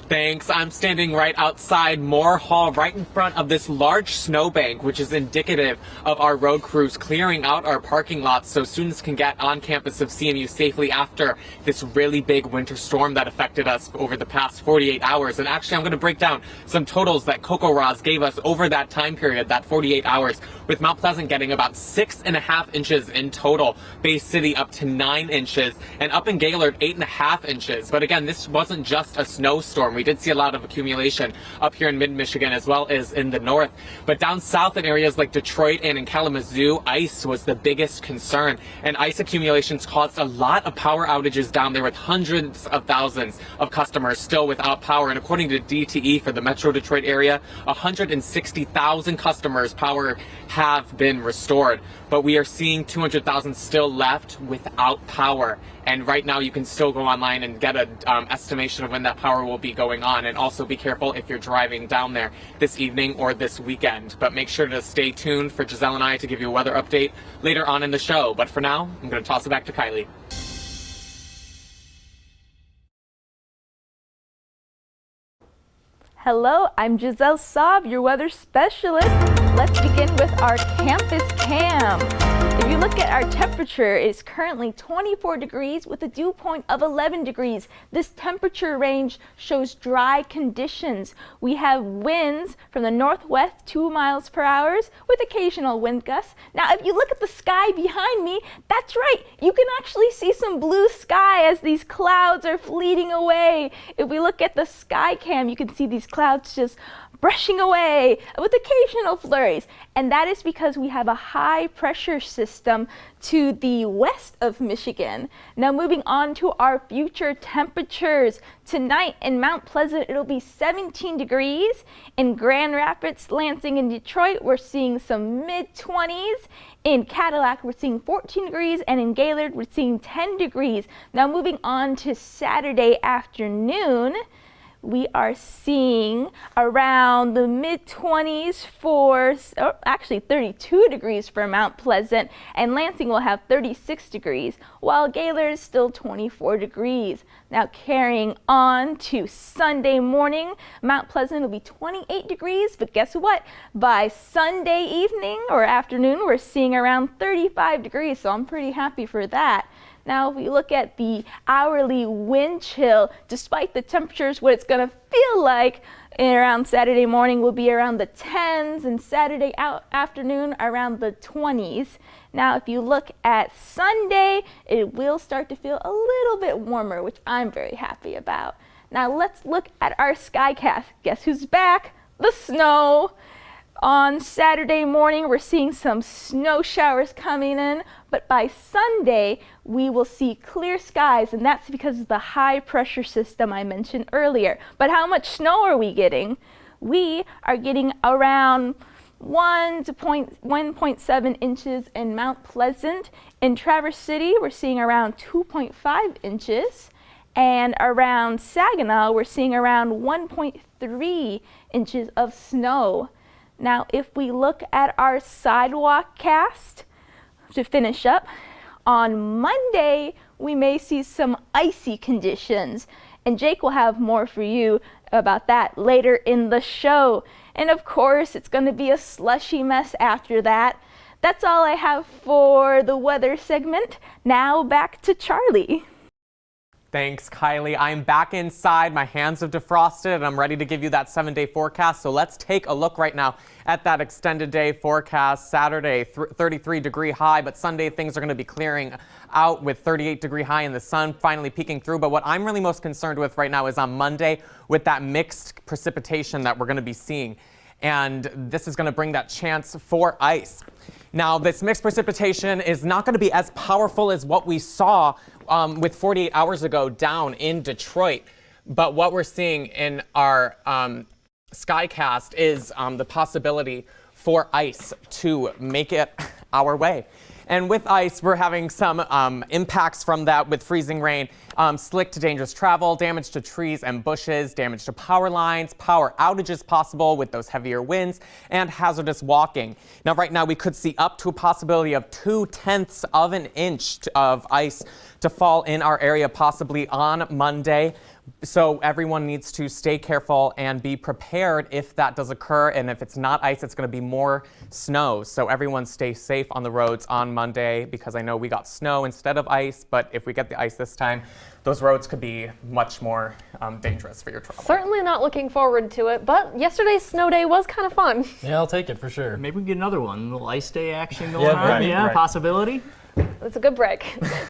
Thanks. I'm standing right outside Moore Hall, right in front of this large snowbank, which is indicative of our road crews clearing out our parking lots so students can get on campus of CMU safely after this really big winter storm that affected us over the past 48 hours. And actually, I'm going to break down some totals that Coco Ross gave us over that time period, that 48 hours, with Mount Pleasant getting about 6.5 inches in total, Bay City up to 9 inches, and up in Gaylord 8.5 inches. But again, this wasn't just a snowstorm. We did see a lot of accumulation up here in mid-Michigan as well as in the north. But down south in areas like Detroit and in Kalamazoo, ice was the biggest concern. And ice accumulations caused a lot of power outages down there, with hundreds of thousands of customers still without power. And according to DTE for the Metro Detroit area, 160,000 customers' power have been restored. But we are seeing 200,000 still left without power. And right now you can still go online and get an estimation of when that power will be going on. And also be careful if you're driving down there this evening or this weekend. But make sure to stay tuned for Giselle and I to give you a weather update later on in the show. But for now, I'm going to toss it back to Kylie. Hello, I'm Giselle Saab, your weather specialist. Let's begin with our campus cam. If you look at our temperature, it's currently 24 degrees with a dew point of 11 degrees. This temperature range shows dry conditions. We have winds from the northwest 2 miles per hour with occasional wind gusts. Now, if you look at the sky behind me, that's right, you can actually see some blue sky as these clouds are fleeting away. If we look at the sky cam, you can see these clouds just brushing away with occasional flurries. And that is because we have a high pressure system to the west of Michigan. Now moving on to our future temperatures. Tonight in Mount Pleasant, it'll be 17 degrees. In Grand Rapids, Lansing, and Detroit, we're seeing some mid-20s. In Cadillac, we're seeing 14 degrees, and in Gaylord, we're seeing 10 degrees. Now moving on to Saturday afternoon, we are seeing around the mid-20s for, actually 32 degrees for Mount Pleasant, and Lansing will have 36 degrees, while Gaylord is still 24 degrees. Now carrying on to Sunday morning, Mount Pleasant will be 28 degrees, but guess what? By Sunday evening or afternoon, we're seeing around 35 degrees, so I'm pretty happy for that. Now, if we look at the hourly wind chill, despite the temperatures, what it's going to feel like around Saturday morning will be around the 10s, and Saturday afternoon around the 20s. Now, if you look at Sunday, it will start to feel a little bit warmer, which I'm very happy about. Now, let's look at our skycast. Guess who's back? The snow. On Saturday morning, we're seeing some snow showers coming in, but by Sunday, we will see clear skies, and that's because of the high pressure system I mentioned earlier. But how much snow are we getting? We are getting around 1 to 1.7 inches in Mount Pleasant. In Traverse City, we're seeing around 2.5 inches. And around Saginaw, we're seeing around 1.3 inches of snow. Now, if we look at our sidewalk cast to finish up, on Monday, we may see some icy conditions. And Jake will have more for you about that later in the show. And of course, it's going to be a slushy mess after that. That's all I have for the weather segment. Now back to Charlie. Thanks, Kylie. I'm back inside. My hands have defrosted, and I'm ready to give you that 7-day forecast. So let's take a look right now at that extended day forecast. Saturday, 33-degree high, but Sunday things are going to be clearing out with 38-degree high and the sun finally peeking through. But what I'm really most concerned with right now is on Monday with that mixed precipitation that we're going to be seeing. And this is going to bring that chance for ice. Now, this mixed precipitation is not going to be as powerful as what we saw with 48 hours ago down in Detroit. But what we're seeing in our skycast is the possibility for ice to make it our way. And with ice, we're having some impacts from that with freezing rain, slick to dangerous travel, damage to trees and bushes, damage to power lines, power outages possible with those heavier winds, and hazardous walking. Now, right now, we could see up to a possibility of 0.2 of an inch of ice to fall in our area, possibly on Monday. So everyone needs to stay careful and be prepared if that does occur. And if it's not ice, it's going to be more snow. So everyone stay safe on the roads on Monday, because I know we got snow instead of ice. But if we get the ice this time, those roads could be much more dangerous for your travel. Certainly not looking forward to it, but yesterday's snow day was kind of fun. Yeah, I'll take it for sure. Maybe we can get another one. A little ice day action going Yeah, on. right, Yeah, right. possibility. That's a good break.